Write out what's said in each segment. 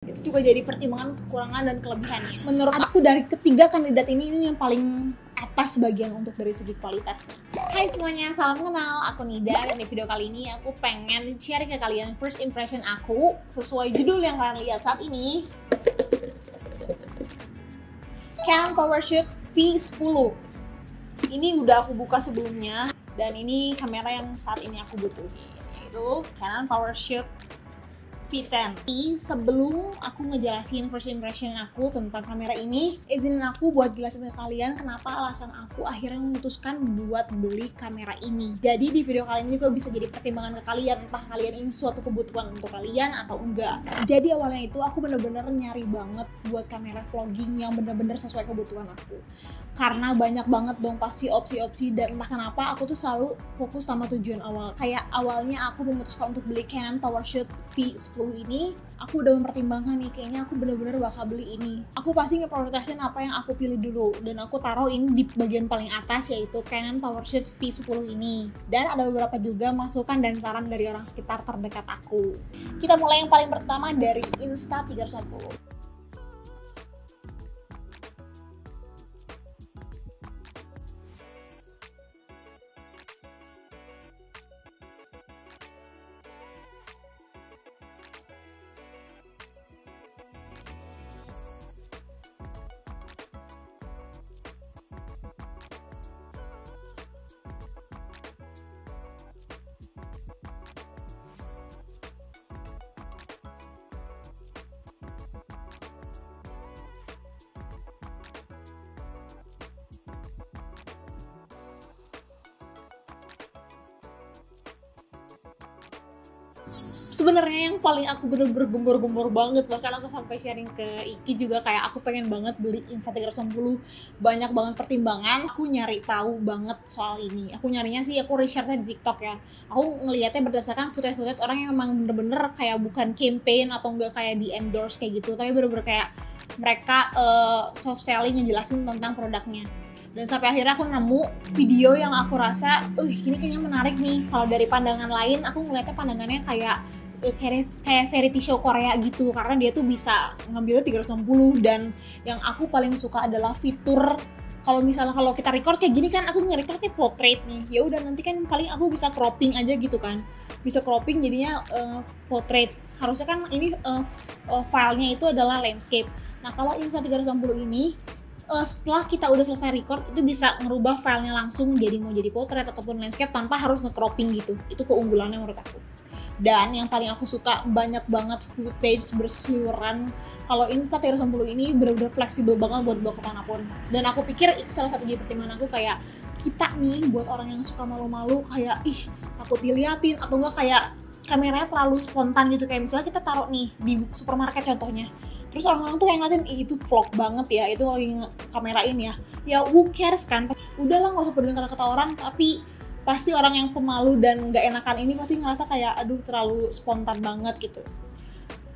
Itu juga jadi pertimbangan kekurangan dan kelebihan. Menurut aku dari ketiga kandidat ini yang paling atas bagian untuk dari segi kualitasnya. Hai semuanya, salam kenal, aku Nida, dan di video kali ini aku pengen share ke kalian first impression aku sesuai judul yang kalian lihat saat ini. Canon PowerShoot V10. Ini udah aku buka sebelumnya, dan ini kamera yang saat ini aku butuhin, yaitu Canon PowerShoot V10. Sebelum aku ngejelasin first impression aku tentang kamera ini, izinin aku buat jelasin ke kalian kenapa alasan aku akhirnya memutuskan buat beli kamera ini. Jadi di video kali ini juga bisa jadi pertimbangan ke kalian, entah kalian ini suatu kebutuhan untuk kalian atau enggak. Jadi awalnya itu aku bener-bener nyari banget buat kamera vlogging yang bener-bener sesuai kebutuhan aku. Karena banyak banget dong pasti opsi-opsi, dan entah kenapa aku tuh selalu fokus sama tujuan awal. Kayak awalnya aku memutuskan untuk beli Canon PowerShoot V10 ini, aku udah mempertimbangkan nih, kayaknya aku bener-bener bakal beli ini. Aku pasti ngeprioritasin apa yang aku pilih dulu, dan aku taruh ini di bagian paling atas, yaitu Canon PowerShoot V10 ini. Dan ada beberapa juga masukan dan saran dari orang sekitar terdekat aku. Kita mulai yang paling pertama dari Insta360. Sebenarnya yang paling aku bener-bener gembor-gembor banget, bahkan aku sampai sharing ke Iki juga, kayak aku pengen banget beli Insta360, banyak banget pertimbangan. Aku nyari tahu banget soal ini. Aku nyarinya sih, aku researchnya di TikTok ya. Aku ngelihatnya berdasarkan footage-footage orang yang memang bener-bener kayak bukan campaign atau enggak kayak di endorse kayak gitu, tapi bener-bener kayak mereka soft selling ngejelasin tentang produknya. Dan sampai akhirnya aku nemu video yang aku rasa, ini kayaknya menarik nih. Kalau dari pandangan lain, aku ngeliatnya pandangannya kayak variety show Korea gitu, karena dia tuh bisa ngambilnya 360. Dan yang aku paling suka adalah fitur kalau misalnya kalau kita record kayak gini kan, aku nge-recordnya portrait nih, ya udah nanti kan paling aku bisa cropping aja gitu kan, bisa cropping jadinya portrait. Harusnya kan ini filenya itu adalah landscape. Nah kalau Insta360 ini setelah kita udah selesai record, itu bisa ngerubah filenya langsung jadi mau jadi portrait ataupun landscape tanpa harus nge-cropping gitu. Itu keunggulannya menurut aku. Dan yang paling aku suka, banyak banget footage berseliweran. Kalau Insta360 ini bener-bener fleksibel banget buat bawa kemanapun. Dan aku pikir itu salah satu jadi pertimbangan aku, kayak kita nih buat orang yang suka malu-malu, kayak takut diliatin atau enggak kayak kameranya terlalu spontan gitu. Kayak misalnya kita taruh nih di supermarket contohnya, terus orang-orang tuh yang ngeliatin, itu vlog banget ya, itu lagi kamerain ya who cares kan, udahlah gak usah peduli kata-kata orang. Tapi pasti orang yang pemalu dan gak enakan ini pasti ngerasa kayak aduh terlalu spontan banget gitu.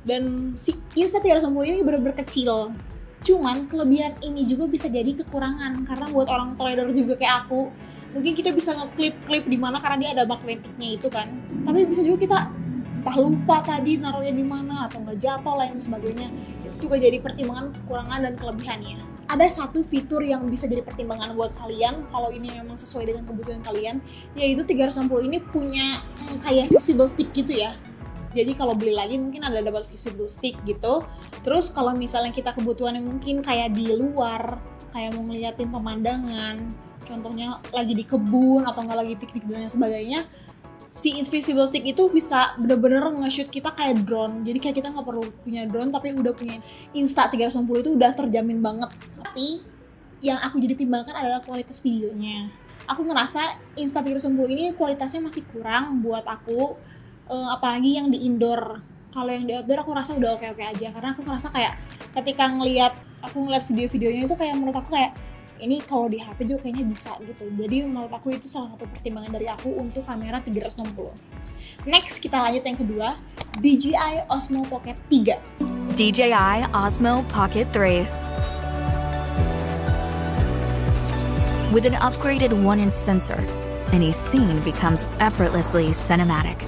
Dan si Insta360 ini bener-bener kecil, cuman kelebihan ini juga bisa jadi kekurangan, karena buat orang trader juga kayak aku, mungkin kita bisa nge-clip di mana karena dia ada magnetiknya itu kan, tapi bisa juga kita entah lupa tadi naruhnya di mana atau nggak jatuh lain sebagainya. Itu juga jadi pertimbangan kekurangan dan kelebihannya. Ada satu fitur yang bisa jadi pertimbangan buat kalian kalau ini memang sesuai dengan kebutuhan kalian, yaitu 360 ini punya kayak visible stick gitu ya. Jadi kalau beli lagi mungkin ada dapat visible stick gitu. Terus kalau misalnya kita kebutuhannya mungkin kayak di luar, kayak mau ngeliatin pemandangan, contohnya lagi di kebun atau nggak lagi piknik dan sebagainya, si invisible stick itu bisa bener-bener nge-shoot kita kayak drone. Jadi kayak kita nggak perlu punya drone, tapi udah punya Insta360 itu udah terjamin banget. Tapi yang aku jadi timbangkan adalah kualitas videonya. Aku ngerasa Insta360 ini kualitasnya masih kurang buat aku, apalagi yang di indoor. Kalau yang di outdoor aku rasa udah oke-oke aja, karena aku ngerasa kayak ketika aku ngeliat video-videonya itu kayak menurut aku kayak ini kalau di HP juga kayaknya bisa gitu. Jadi menurut aku itu salah satu pertimbangan dari aku untuk kamera 360. Next kita lanjut yang kedua, DJI Osmo Pocket 3. DJI Osmo Pocket 3. With an upgraded 1-inch sensor, any scene becomes effortlessly cinematic.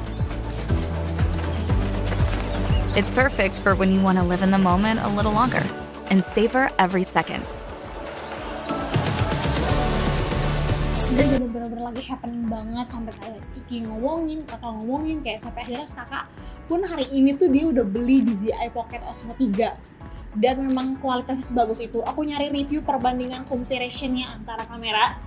It's perfect for when you want to live in the moment a little longer and savor every second. Udah bener-bener lagi happening banget sampai kayak Iki ngomongin, kakak ngomongin, kayak sampai akhirnya kakak pun hari ini tuh dia udah beli DJI Pocket Osmo 3 dan memang kualitasnya sebagus itu. Aku nyari review perbandingan comparison-nya antara kamera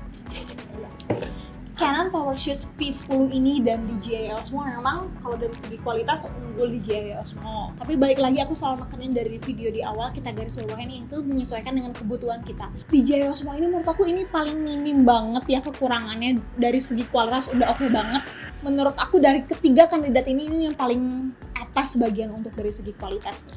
Canon PowerShoot V10 ini dan DJI Osmo. Memang kalau dari segi kualitas unggul DJI Osmo. Tapi balik lagi aku selalu nekenin dari video di awal, kita garis bawahin itu menyesuaikan dengan kebutuhan kita. DJI Osmo ini menurut aku ini paling minim banget ya kekurangannya, dari segi kualitas udah oke banget. Menurut aku dari ketiga kandidat ini yang paling atas bagian untuk dari segi kualitasnya.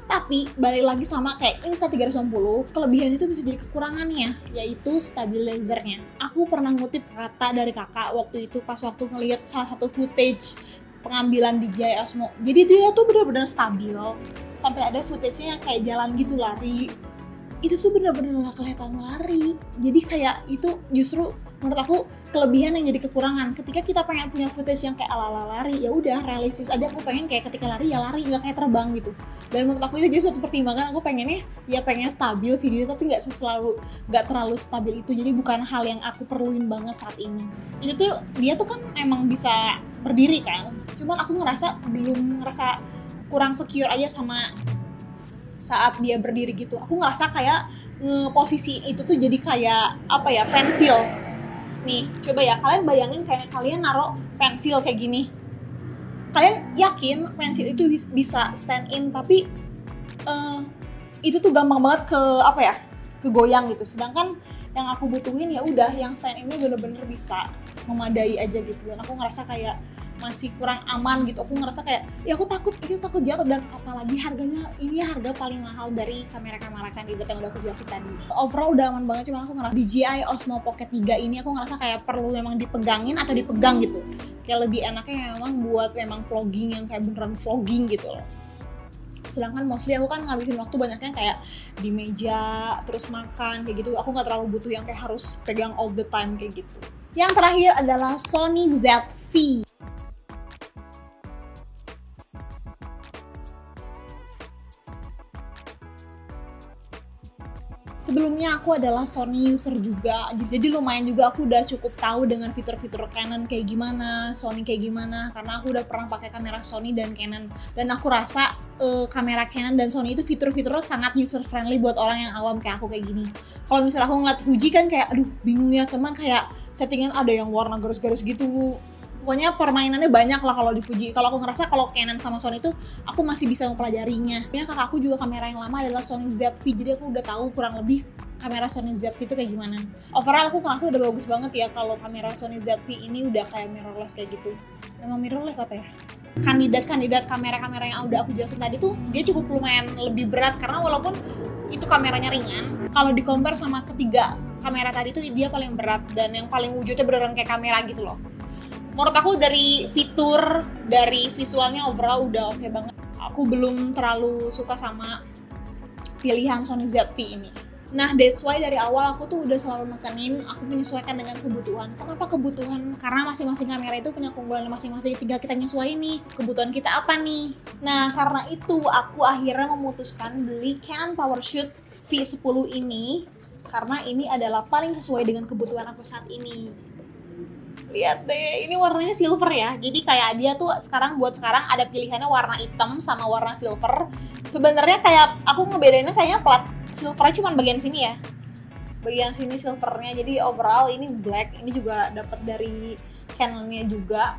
Tapi balik lagi sama kayak Insta360, kelebihan itu bisa jadi kekurangannya, yaitu stabilizernya. Aku pernah ngutip kata dari kakak waktu itu pas waktu ngelihat salah satu footage pengambilan DJI Osmo. Jadi dia tuh benar-benar stabil, sampai ada footage-nya yang kayak jalan gitu lari. Itu tuh benar-benar gak kelihatan lari. Jadi kayak itu justru menurut aku kelebihan yang jadi kekurangan. Ketika kita pengen punya footage yang kayak ala-ala lari, ya udah realistis aja. Aku pengen kayak ketika lari ya lari, nggak kayak terbang gitu. Dan menurut aku itu jadi suatu pertimbangan. Aku pengennya ya pengen stabil video, tapi nggak terlalu stabil itu. Jadi bukan hal yang aku perluin banget saat ini. Itu tuh dia tuh kan emang bisa berdiri kan. Cuman aku belum ngerasa kurang secure aja sama saat dia berdiri gitu. Aku ngerasa kayak posisi itu tuh jadi kayak apa ya, pensil. Nih, coba ya kalian bayangin kayak kalian naruh pensil kayak gini. Kalian yakin pensil itu bisa stand in, tapi itu tuh gampang banget kegoyang gitu. Sedangkan yang aku butuhin ya udah yang stand in-nya bener-bener bisa memadai aja gitu. Dan aku ngerasa kayak masih kurang aman gitu. Aku ngerasa kayak ya aku takut jatuh, dan apalagi harganya ini harga paling mahal dari kamera-kamera kandidat yang udah aku jelasin tadi. Overall udah aman banget, cuma aku ngerasa DJI Osmo Pocket 3 ini aku ngerasa kayak perlu memang dipegangin atau dipegang gitu. Kayak lebih enaknya memang buat memang vlogging yang kayak beneran vlogging gitu loh. Sedangkan mostly aku kan ngabisin waktu banyaknya kayak di meja, terus makan kayak gitu. Aku nggak terlalu butuh yang kayak harus pegang all the time kayak gitu. Yang terakhir adalah Sony ZV. Sebelumnya aku adalah Sony user juga, jadi lumayan juga aku udah cukup tahu dengan fitur-fitur Canon kayak gimana, Sony kayak gimana, karena aku udah pernah pakai kamera Sony dan Canon. Dan aku rasa kamera Canon dan Sony itu fitur-fiturnya sangat user friendly buat orang yang awam kayak aku kayak gini. Kalau misalnya aku ngeliat Fuji kan kayak aduh bingung ya teman, kayak settingan ada yang warna garis-garis gitu. Pokoknya permainannya banyak lah kalau di Fuji. Kalau aku ngerasa kalau Canon sama Sony itu aku masih bisa mempelajarinya. Ya kakakku juga kamera yang lama adalah Sony ZV, jadi aku udah tahu kurang lebih kamera Sony ZV itu kayak gimana. Overall aku ngerasa udah bagus banget ya kalau kamera Sony ZV ini udah kayak mirrorless kayak gitu. Memang mirrorless apa ya? Kandidat kamera-kamera yang udah aku jelasin tadi tuh dia cukup lumayan lebih berat, karena walaupun itu kameranya ringan, kalau di compare sama ketiga kamera tadi tuh dia paling berat dan yang paling wujudnya beneran kayak kamera gitu loh. Menurut aku dari fitur, dari visualnya overall udah oke banget. Aku belum terlalu suka sama pilihan Sony ZV ini. Nah, that's why dari awal aku tuh udah selalu nekenin aku menyesuaikan dengan kebutuhan. Kenapa kebutuhan? Karena masing-masing kamera itu punya keunggulan masing-masing. Tinggal kita nyesuaiin nih, kebutuhan kita apa nih. Nah, karena itu aku akhirnya memutuskan beli Canon PowerShoot V10 ini, karena ini adalah paling sesuai dengan kebutuhan aku saat ini. Lihat deh, ini warnanya silver ya. Jadi kayak dia tuh sekarang ada pilihannya warna hitam sama warna silver. Sebenarnya kayak aku ngebedainnya kayaknya plat silvernya cuma bagian sini ya. Bagian sini silvernya. Jadi overall ini black. Ini juga dapat dari Canonnya juga.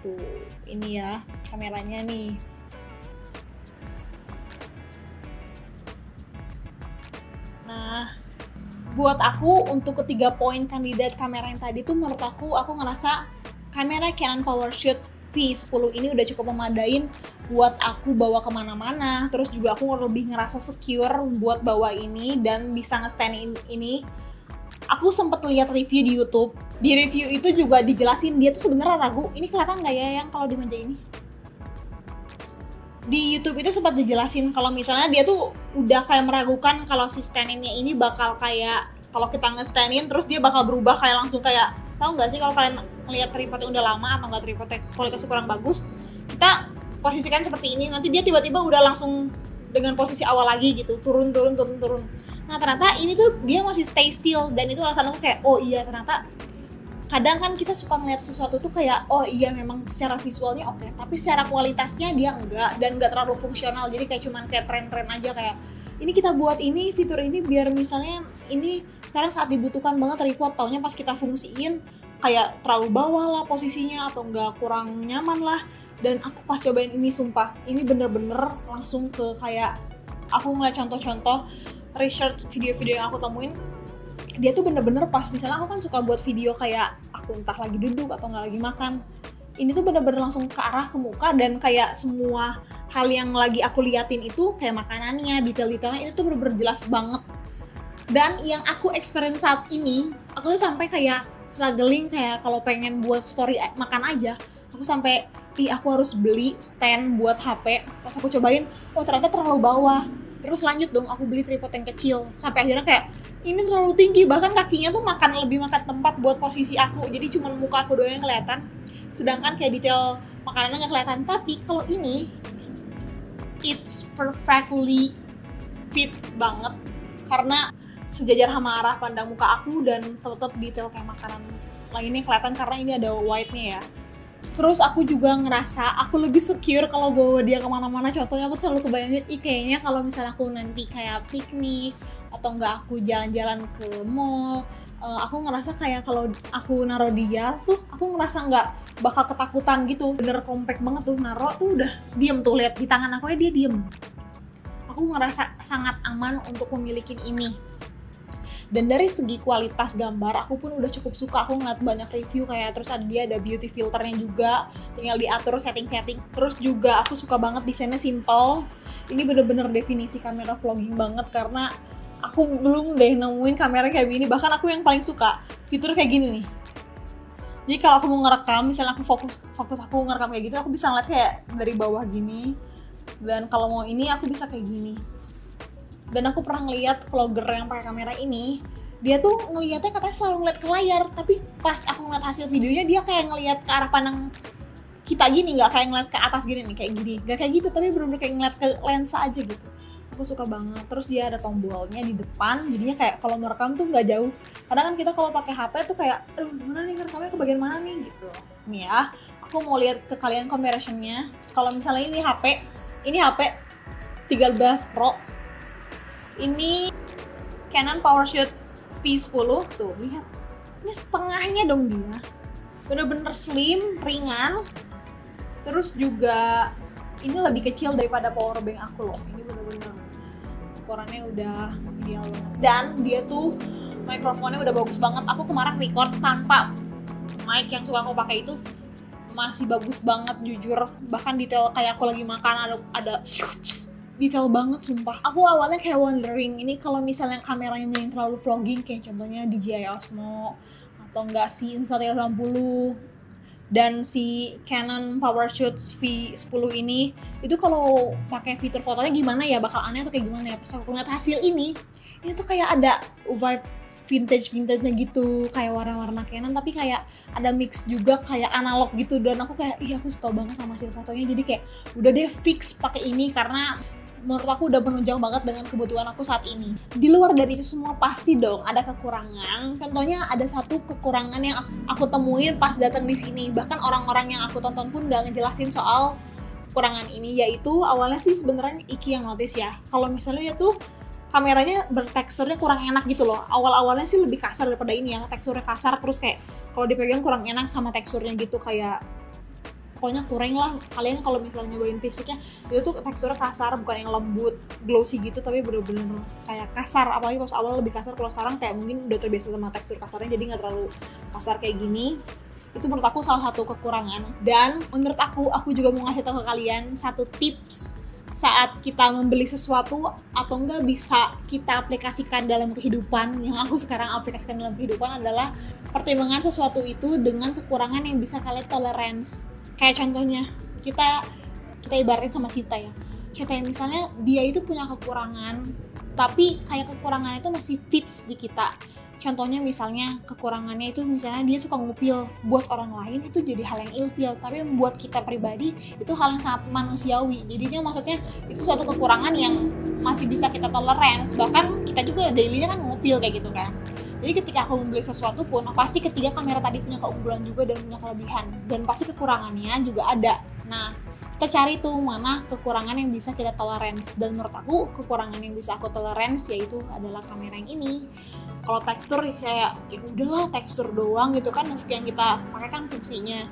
Tuh, ini ya kameranya nih. Nah, buat aku untuk ketiga poin kandidat kamera yang tadi tuh menurut aku ngerasa kamera Canon PowerShoot V10 ini udah cukup memadain buat aku bawa kemana-mana. Terus juga aku lebih ngerasa secure buat bawa ini dan bisa nge-stand ini. Aku sempet lihat review di YouTube. Di review itu juga dijelasin dia tuh sebenarnya ragu. Ini kelihatan nggak ya yang kalau di meja ini? Di YouTube itu sempat dijelasin kalau misalnya dia tuh udah kayak meragukan kalau si stand-in-nya ini bakal kayak kalau kita nge-stand-in terus dia bakal berubah kayak langsung kayak, tahu nggak sih kalau kalian ngeliat tripod yang udah lama atau nggak tripod kualitasnya kurang bagus, kita posisikan seperti ini, nanti dia tiba-tiba udah langsung dengan posisi awal lagi gitu, turun. Nah ternyata ini tuh dia masih stay still, dan itu alasan aku kayak oh iya, ternyata kadang kan kita suka ngeliat sesuatu tuh kayak oh iya memang secara visualnya oke, tapi secara kualitasnya dia enggak, dan enggak terlalu fungsional. Jadi kayak cuman kayak tren-tren aja, kayak ini kita buat ini fitur ini biar misalnya ini sekarang saat dibutuhkan banget report, taunya pas kita fungsiin kayak terlalu bawah lah posisinya atau enggak kurang nyaman lah. Dan aku pas cobain ini sumpah ini bener-bener langsung ke kayak aku ngeliat contoh-contoh research video-video yang aku temuin, dia tuh bener-bener pas misalnya aku kan suka buat video kayak aku entah lagi duduk atau nggak lagi makan, ini tuh bener-bener langsung ke arah ke muka, dan kayak semua hal yang lagi aku liatin itu kayak makanannya, detail-detailnya itu tuh bener-bener jelas banget. Dan yang aku experience saat ini, aku tuh sampai kayak struggling kayak kalau pengen buat story makan aja, aku sampai aku harus beli stand buat HP. Pas aku cobain, oh ternyata terlalu bawah. Terus lanjut dong, aku beli tripod yang kecil. Sampai akhirnya kayak, ini terlalu tinggi. Bahkan kakinya tuh lebih makan tempat buat posisi aku. Jadi cuma muka aku doang yang kelihatan. Sedangkan kayak detail makanannya nggak kelihatan. Tapi kalau ini, it's perfectly fit banget. Karena sejajar sama arah pandang muka aku, dan tetap detail kayak makanan lainnya kelihatan karena ini ada white-nya ya. Terus aku juga ngerasa aku lebih secure kalau bawa dia kemana-mana. Contohnya aku selalu kebayangin, kayaknya kalau misalnya aku nanti kayak piknik atau enggak aku jalan-jalan ke mall, aku ngerasa kayak kalau aku naruh dia tuh, aku ngerasa nggak bakal ketakutan gitu. Bener compact banget tuh, naruh tuh udah diem tuh, lihat di tangan aku dia diem. Aku ngerasa sangat aman untuk memiliki ini. Dan dari segi kualitas gambar, aku pun udah cukup suka. Aku ngeliat banyak review kayak, terus dia ada beauty filternya juga, tinggal diatur setting-setting. Terus juga aku suka banget desainnya simple. Ini bener-bener definisi kamera vlogging banget, karena aku belum deh nemuin kamera kayak gini. Bahkan aku yang paling suka fitur kayak gini nih. Jadi kalau aku mau ngerekam, misalnya aku fokus aku ngerekam kayak gitu, aku bisa ngeliat kayak dari bawah gini. Dan kalau mau ini aku bisa kayak gini. Dan aku pernah ngeliat vlogger yang pakai kamera ini, dia tuh ngeliatnya katanya selalu ngeliat ke layar, tapi pas aku ngeliat hasil videonya dia kayak ngeliat ke arah pandang kita gini, nggak kayak ngeliat ke atas gini nih, kayak gini, nggak kayak gitu, tapi bener-bener kayak ngeliat ke lensa aja gitu. Aku suka banget. Terus dia ada tombolnya di depan, jadinya kayak kalau merekam tuh nggak jauh. Kadang kan kita kalau pakai HP tuh kayak, aduh mana nih ngerekamnya ke bagian mana nih gitu. Nih ya, aku mau lihat ke kalian comparison-nya. Kalau misalnya ini HP 13 Pro. Ini Canon PowerShoot V10, tuh lihat, ini setengahnya dong dia, bener-bener slim, ringan. Terus juga ini lebih kecil daripada powerbank aku loh, ini bener-bener ukurannya udah ideal banget. Dan dia tuh mikrofonnya udah bagus banget. Aku kemarin record tanpa mic yang suka aku pakai itu masih bagus banget jujur. Bahkan detail kayak aku lagi makan ada detail banget sumpah. Aku awalnya kayak wondering, ini kalau misalnya kameranya yang terlalu vlogging kayak contohnya DJI Osmo atau enggak si Insta360 dan si Canon PowerShoot V10 ini, itu kalau pakai fitur fotonya gimana ya, bakal aneh atau kayak gimana ya. Pas aku ngeliat hasil ini tuh kayak ada vibe vintage-nya gitu, kayak warna-warna Canon tapi kayak ada mix juga kayak analog gitu. Dan aku kayak, aku suka banget sama hasil fotonya. Jadi kayak udah deh fix pakai ini, karena menurut aku udah menunjang banget dengan kebutuhan aku saat ini. Di luar dari itu semua pasti dong ada kekurangan. Contohnya ada satu kekurangan yang aku temuin pas datang di sini. Bahkan orang-orang yang aku tonton pun gak ngejelasin soal kekurangan ini, yaitu awalnya sih sebenarnya Iki yang notice ya. Kalau misalnya dia tuh kameranya berteksturnya kurang enak gitu loh. Awal-awalnya sih lebih kasar daripada ini ya. Teksturnya kasar, terus kayak kalau dipegang kurang enak sama teksturnya gitu, kayak pokoknya kurang lah. Kalian kalau misalnya nyobain fisiknya, itu tuh teksturnya kasar, bukan yang lembut, glossy gitu, tapi bener-bener kayak kasar. Apalagi pas awal lebih kasar, kalau sekarang kayak mungkin udah terbiasa sama tekstur kasarnya, jadi nggak terlalu kasar kayak gini. Itu menurut aku salah satu kekurangan. Dan menurut aku juga mau ngasih tahu ke kalian satu tips saat kita membeli sesuatu atau enggak bisa kita aplikasikan dalam kehidupan. Yang aku sekarang aplikasikan dalam kehidupan adalah pertimbangan sesuatu itu dengan kekurangan yang bisa kalian tolerance. Kayak contohnya, kita ibaratin sama cinta ya. Cinta yang misalnya dia itu punya kekurangan, tapi kayak kekurangan itu masih fits di kita. Contohnya misalnya kekurangannya itu misalnya dia suka ngupil. Buat orang lain itu jadi hal yang ilfil, tapi buat kita pribadi itu hal yang sangat manusiawi. Jadinya maksudnya itu suatu kekurangan yang masih bisa kita tolerance. Bahkan kita juga daily-nya kan ngupil kayak gitu kan. Jadi ketika aku membeli sesuatu pun, pasti ketiga kamera tadi punya keunggulan juga dan punya kelebihan. Dan pasti kekurangannya juga ada. Nah, kita cari tuh mana kekurangan yang bisa kita tolerance. Dan menurut aku kekurangan yang bisa aku tolerance yaitu adalah kamera yang ini. Kalau tekstur kayak ya udahlah tekstur doang gitu kan, yang kita pakai kan fungsinya.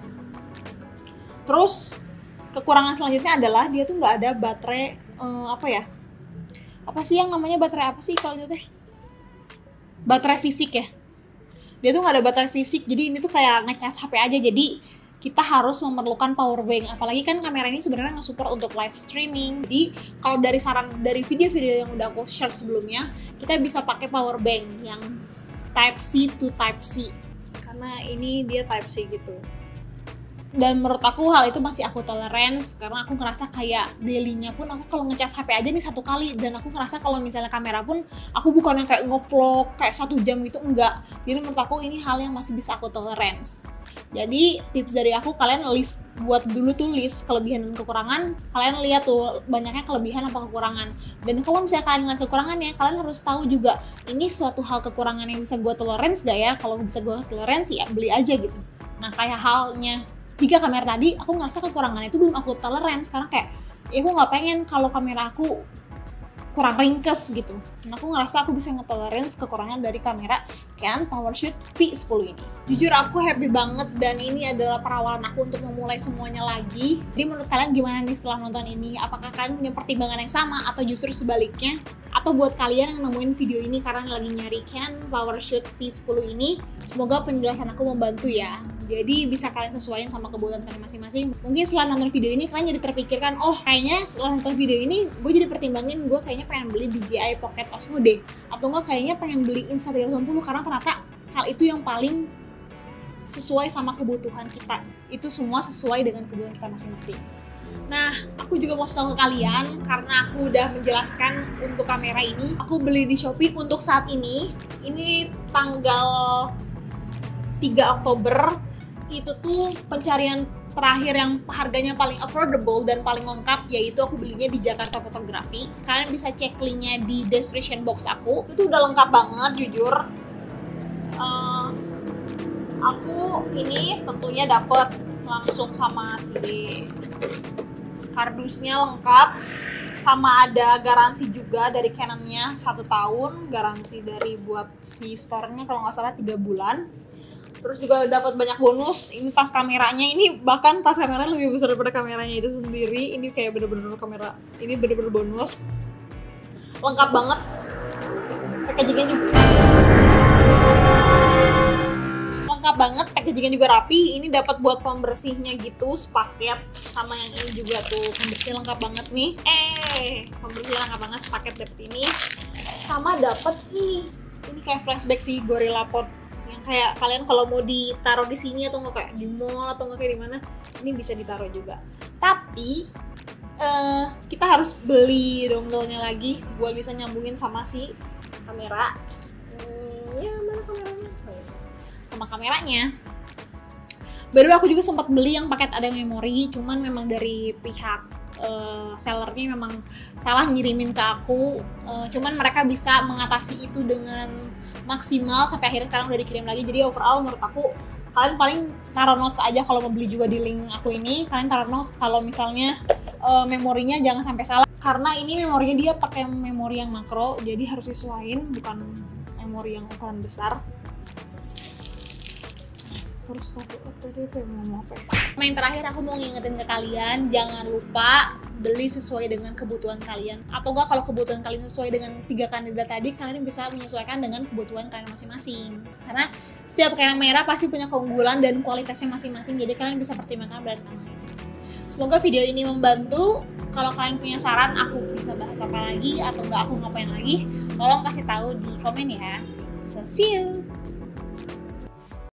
Terus kekurangan selanjutnya adalah dia tuh nggak ada baterai apa sih yang namanya baterai apa sih kalau itu teh? Baterai fisik ya. Dia tuh nggak ada baterai fisik, jadi ini tuh kayak ngecas HP aja. Jadi kita harus memerlukan power bank, apalagi kan kamera ini sebenarnya nge-support untuk live streaming. Jadi kalau dari saran dari video-video yang udah aku share sebelumnya, kita bisa pakai power bank yang Type C to Type C, karena ini dia Type C gitu. Dan menurut aku hal itu masih aku tolerance, karena aku ngerasa kayak daily-nya pun aku kalau ngecas HP aja nih 1 kali, dan aku ngerasa kalau misalnya kamera pun aku bukan yang kayak nge-vlog kayak 1 jam gitu, enggak. Jadi menurut aku ini hal yang masih bisa aku tolerance. Jadi tips dari aku, kalian buat dulu tuh list kelebihan dan kekurangan. Kalian lihat tuh banyaknya kelebihan apa kekurangan. Dan kalau misalnya kalian ngeliat kekurangannya, kalian harus tahu juga ini suatu hal kekurangan yang bisa gue tolerance gak ya. Kalau bisa gue tolerance ya beli aja gitu. Nah kayak halnya 3 kamera tadi, aku ngerasa kekurangannya itu belum aku tolerance. Karena kayak ya aku gak pengen kalau kamera aku kurang ringkes gitu. Nah, aku ngerasa aku bisa nge-tolerance kekurangan dari kamera Canon PowerShoot V10 ini. Jujur aku happy banget, dan ini adalah perawalan aku untuk memulai semuanya lagi. Jadi menurut kalian gimana nih setelah nonton ini? Apakah kalian punya pertimbangan yang sama atau justru sebaliknya? Atau buat kalian yang nemuin video ini karena lagi nyari Canon PowerShoot V10 ini, semoga penjelasan aku membantu ya. Jadi bisa kalian sesuaiin sama kebutuhan kalian masing-masing. Mungkin setelah nonton video ini kalian jadi terpikirkan, oh kayaknya setelah nonton video ini gue jadi pertimbangin gue kayaknya pengen beli DJI Pocket Osmo deh, atau enggak kayaknya pengen beli Insta360 karena ternyata hal itu yang paling sesuai sama kebutuhan kita. Itu semua sesuai dengan kebutuhan kita masing-masing. Nah, aku juga mau tahu ke kalian karena aku udah menjelaskan untuk kamera ini. Aku beli di Shopee untuk saat ini. Ini tanggal 3 Oktober. Itu tuh pencarian terakhir yang harganya paling affordable dan paling lengkap, yaitu aku belinya di Jakarta Fotografi. Kalian bisa cek linknya di description box aku. Itu udah lengkap banget jujur. Aku ini tentunya dapet langsung sama si kardusnya lengkap, sama ada garansi juga dari Canon-nya 1 tahun, garansi dari buat si store-nya kalau nggak salah 3 bulan. Terus juga dapat banyak bonus. Ini tas kameranya, ini bahkan tas kameranya lebih besar daripada kameranya itu sendiri. Ini kayak bener-bener kamera, ini bener-bener bonus. Lengkap banget. Packagingnya juga lengkap banget, packagingnya juga rapi. Ini dapat buat pembersihnya gitu sepaket, sama yang ini juga tuh pembersihnya lengkap banget nih. Pembersihnya lengkap banget sepaket dapet ini. Sama dapat ini kayak flashback si Gorilla Pod yang kayak kalian kalau mau ditaruh di sini atau nggak kayak di mall atau nggak kayak di mana, ini bisa ditaruh juga. Tapi kita harus beli dongle-nya lagi buat bisa nyambungin sama si kamera. Ya mana kameranya? Sama kameranya. Baru aku juga sempat beli yang paket ada memori, cuman memang dari pihak sellernya memang salah ngirimin ke aku. Cuman mereka bisa mengatasi itu dengan maksimal sampai akhirnya sekarang udah dikirim lagi. Jadi overall menurut aku kalian paling taruh notes aja kalau mau beli juga di link aku ini. Kalian taruh notes kalau misalnya memorinya jangan sampai salah, karena ini memorinya dia pakai memori yang makro, jadi harus disesuaiin, bukan memori yang ukuran besar. Terus tadi apa yang mau apa? Yang terakhir aku mau ngingetin ke kalian, jangan lupa beli sesuai dengan kebutuhan kalian. Atau enggak, kalau kebutuhan kalian sesuai dengan 3 kandidat tadi, kalian bisa menyesuaikan dengan kebutuhan kalian masing-masing. Karena setiap kamera pasti punya keunggulan dan kualitasnya masing-masing, jadi kalian bisa pertimbangkan berdasarkan itu. Semoga video ini membantu. Kalau kalian punya saran aku bisa bahas apa lagi atau enggak aku ngapain lagi, tolong kasih tahu di komen ya. So see you.